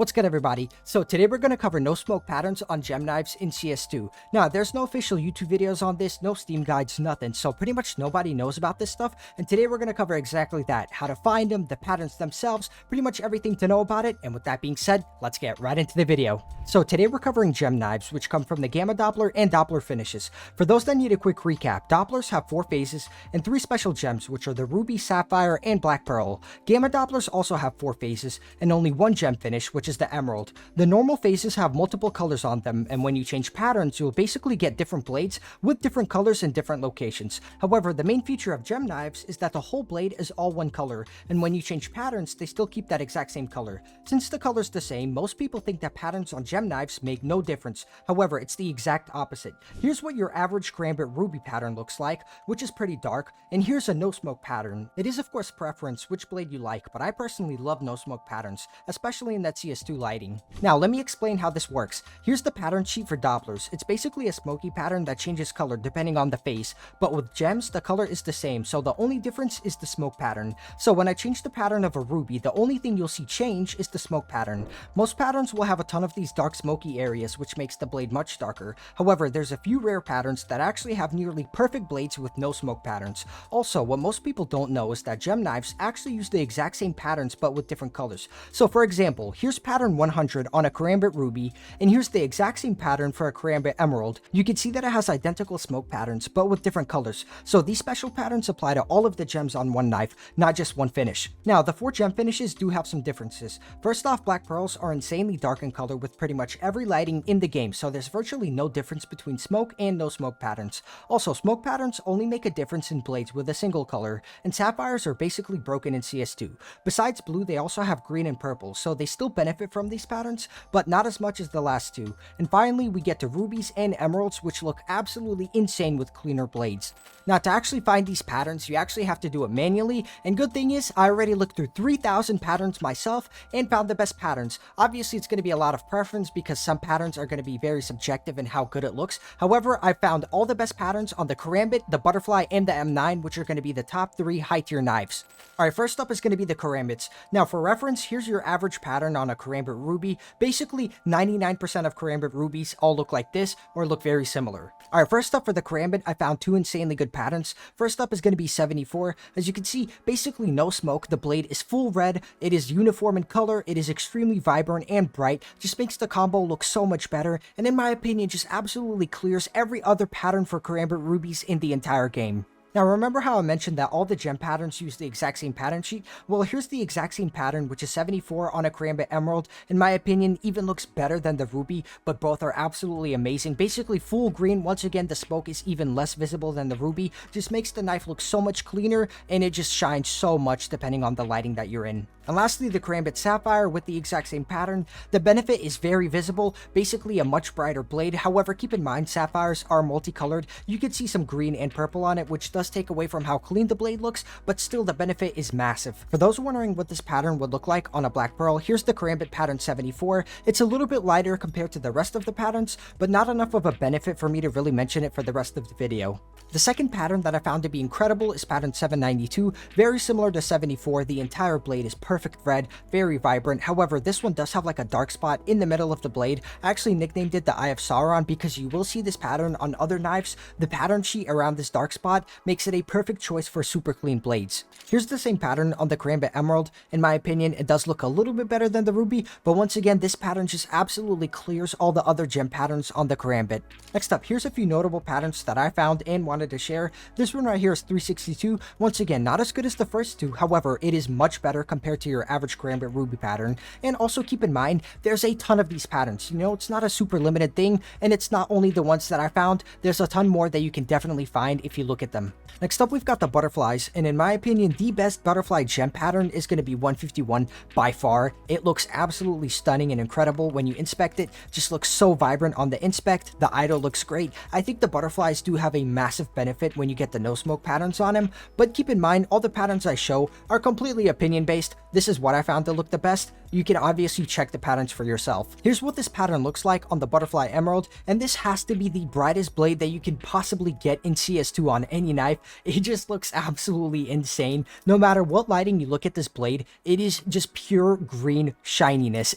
What's good, everybody? So today we're going to cover no smoke patterns on gem knives in CS2. Now, there's no official YouTube videos on this, no Steam guides, nothing, so pretty much nobody knows about this stuff, and today we're going to cover exactly that, how to find them, the patterns themselves, pretty much everything to know about it, and with that being said, let's get right into the video. So today we're covering gem knives, which come from the Gamma Doppler and Doppler finishes. For those that need a quick recap, Dopplers have 4 phases and 3 special gems, which are the Ruby, Sapphire, and Black Pearl. Gamma Dopplers also have 4 phases and only 1 gem finish, which is the Emerald. The normal phases have multiple colors on them, and when you change patterns, you'll basically get different blades with different colors in different locations. However, the main feature of gem knives is that the whole blade is all one color, and when you change patterns, they still keep that exact same color. Since the color's the same, most people think that patterns on gem knives make no difference. However, it's the exact opposite. Here's what your average Karambit Ruby pattern looks like, which is pretty dark, and here's a no smoke pattern. It is of course preference which blade you like, but I personally love no smoke patterns, especially in that CS2 lighting. Now, let me explain how this works. Here's the pattern sheet for Dopplers. It's basically a smoky pattern that changes color depending on the phase, but with gems, the color is the same, so the only difference is the smoke pattern. So when I change the pattern of a Ruby, the only thing you'll see change is the smoke pattern. Most patterns will have a ton of these dark smoky areas, which makes the blade much darker. However, there's a few rare patterns that actually have nearly perfect blades with no smoke patterns. Also, what most people don't know is that gem knives actually use the exact same patterns but with different colors. So for example, here's pattern 100 on a Karambit Ruby, and here's the exact same pattern for a Karambit Emerald. You can see that it has identical smoke patterns but with different colors. So these special patterns apply to all of the gems on one knife, not just one finish. Now, the 4 gem finishes do have some differences. First off, Black Pearls are insanely dark in color with pretty much every lighting in the game, so there's virtually no difference between smoke and no smoke patterns. Also, smoke patterns only make a difference in blades with a single color, and Sapphires are basically broken in CS2. Besides blue, they also have green and purple, so they still benefit from these patterns, but not as much as the last 2. And finally, we get to Rubies and Emeralds, which look absolutely insane with cleaner blades. Now, to actually find these patterns, you actually have to do it manually, and good thing is, I already looked through 3,000 patterns myself and found the best patterns. Obviously, it's going to be a lot of preference because some patterns are going to be very subjective in how good it looks. However, I found all the best patterns on the Karambit, the Butterfly, and the M9, which are going to be the top 3 high-tier knives. Alright, first up is going to be the Karambits. Now, for reference, here's your average pattern on a Karambit Ruby. Basically, 99% of Karambit Rubies all look like this or look very similar. Alright, first up for the Karambit, I found 2 insanely good patterns. First up is going to be 74. As you can see, basically no smoke. The blade is full red. It is uniform in color. It is extremely vibrant and bright. Just makes the combo look so much better. And in my opinion, just absolutely clears every other pattern for Karambit Rubies in the entire game. Now, remember how I mentioned that all the gem patterns use the exact same pattern sheet? Well, here's the exact same pattern, which is 74 on a Karambit Emerald. In my opinion, even looks better than the Ruby, but both are absolutely amazing. Basically, full green. Once again, the smoke is even less visible than the Ruby. Just makes the knife look so much cleaner, and it just shines so much depending on the lighting that you're in. And lastly, the Karambit Sapphire with the exact same pattern. The benefit is very visible, basically a much brighter blade. However, keep in mind, Sapphires are multicolored. You can see some green and purple on it, which does take away from how clean the blade looks, but still the benefit is massive. For those wondering what this pattern would look like on a Black Pearl, here's the Karambit pattern 74. It's a little bit lighter compared to the rest of the patterns, but not enough of a benefit for me to really mention it for the rest of the video. The second pattern that I found to be incredible is pattern 792. Very similar to 74, the entire blade is perfect red, very vibrant. However, this one does have like a dark spot in the middle of the blade. I actually nicknamed it the Eye of Sauron because you will see this pattern on other knives. The pattern sheet around this dark spot makes it a perfect choice for super clean blades. Here's the same pattern on the Karambit Emerald. In my opinion, it does look a little bit better than the Ruby, but once again, this pattern just absolutely clears all the other gem patterns on the Karambit. Next up, here's a few notable patterns that I found and wanted to share. This one right here is 362. Once again, not as good as the first 2. However, it is much better compared to your average Karambit Ruby pattern. And also keep in mind, there's a ton of these patterns. You know, it's not a super limited thing, and it's not only the ones that I found. There's a ton more that you can definitely find if you look at them. Next up, we've got the Butterflies, and in my opinion, the best butterfly gem pattern is going to be 151 by far. It looks absolutely stunning and incredible when you inspect it. Just looks so vibrant on the inspect. The idle looks great. I think the Butterflies do have a massive benefit when you get the no smoke patterns on them, but keep in mind, all the patterns I show are completely opinion based. This is what I found to look the best. You can obviously check the patterns for yourself. Here's what this pattern looks like on the Butterfly Emerald, and this has to be the brightest blade that you can possibly get in CS2 on any knife. It just looks absolutely insane. No matter what lighting you look at this blade, it is just pure green shininess.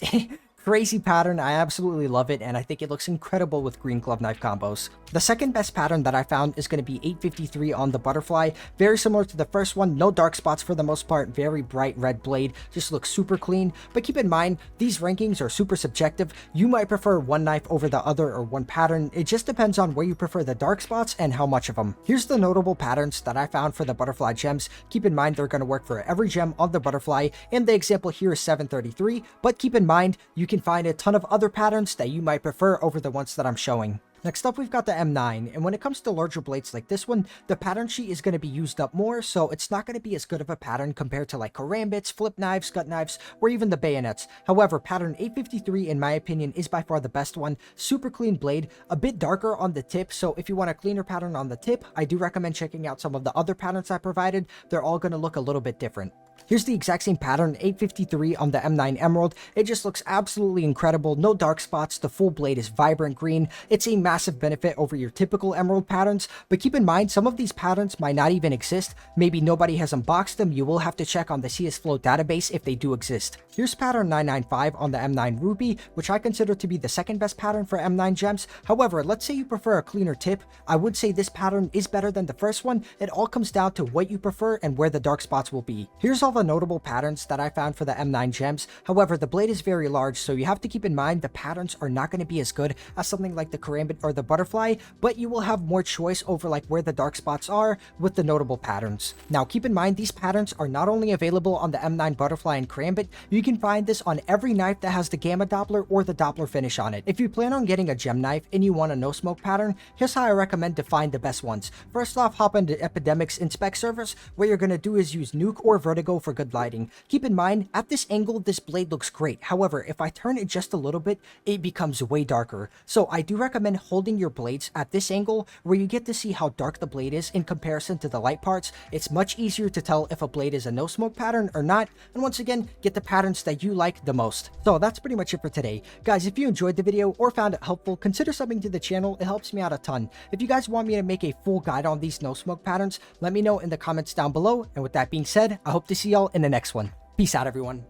crazy pattern. I absolutely love it, and I think it looks incredible with green glove knife combos. The second best pattern that I found is going to be 853 on the butterfly. Very similar to the first one, no dark spots for the most part, very bright red blade, just looks super clean. But keep in mind, these rankings are super subjective. You might prefer one knife over the other or one pattern. It just depends on where you prefer the dark spots and how much of them. Here's the notable patterns that I found for the butterfly gems. Keep in mind, they're going to work for every gem on the butterfly, and the example here is 733, but keep in mind, you can find a ton of other patterns that you might prefer over the ones that I'm showing. Next up, we've got the M9, and when it comes to larger blades like this one, the pattern sheet is going to be used up more, so it's not going to be as good of a pattern compared to like Karambits, flip knives, gut knives, or even the bayonets. However, pattern 853, in my opinion, is by far the best one. Super clean blade, a bit darker on the tip, so if you want a cleaner pattern on the tip, I do recommend checking out some of the other patterns I provided. They're all going to look a little bit different. Here's the exact same pattern, 853 on the M9 Emerald. It just looks absolutely incredible. No dark spots. The full blade is vibrant green. It's a massive benefit over your typical Emerald patterns, but keep in mind, some of these patterns might not even exist. Maybe nobody has unboxed them. You will have to check on the CS Flow database if they do exist. Here's pattern 995 on the M9 Ruby, which I consider to be the second best pattern for M9 gems. However, let's say you prefer a cleaner tip. I would say this pattern is better than the first one. It all comes down to what you prefer and where the dark spots will be. Here's all the notable patterns that I found for the M9 gems. However, the blade is very large, so you have to keep in mind the patterns are not going to be as good as something like the Karambit or the butterfly, but you will have more choice over like where the dark spots are with the notable patterns. Now, keep in mind, these patterns are not only available on the M9 butterfly and Karambit, you can find this on every knife that has the gamma Doppler or the Doppler finish on it. If you plan on getting a gem knife and you want a no smoke pattern, here's how I recommend to find the best ones. First off, hop into Epidemic's inspect service. What you're going to do is use Nuke or Vertigo for good lighting. Keep in mind, at this angle, this blade looks great. However, if I turn it just a little bit, it becomes way darker. So I do recommend holding your blades at this angle where you get to see how dark the blade is in comparison to the light parts. It's much easier to tell if a blade is a no smoke pattern or not. And once again, get the patterns that you like the most. So that's pretty much it for today. Guys, if you enjoyed the video or found it helpful, consider subbing to the channel. It helps me out a ton. If you guys want me to make a full guide on these no smoke patterns, let me know in the comments down below. And with that being said, I hope to see y'all in the next one. Peace out, everyone.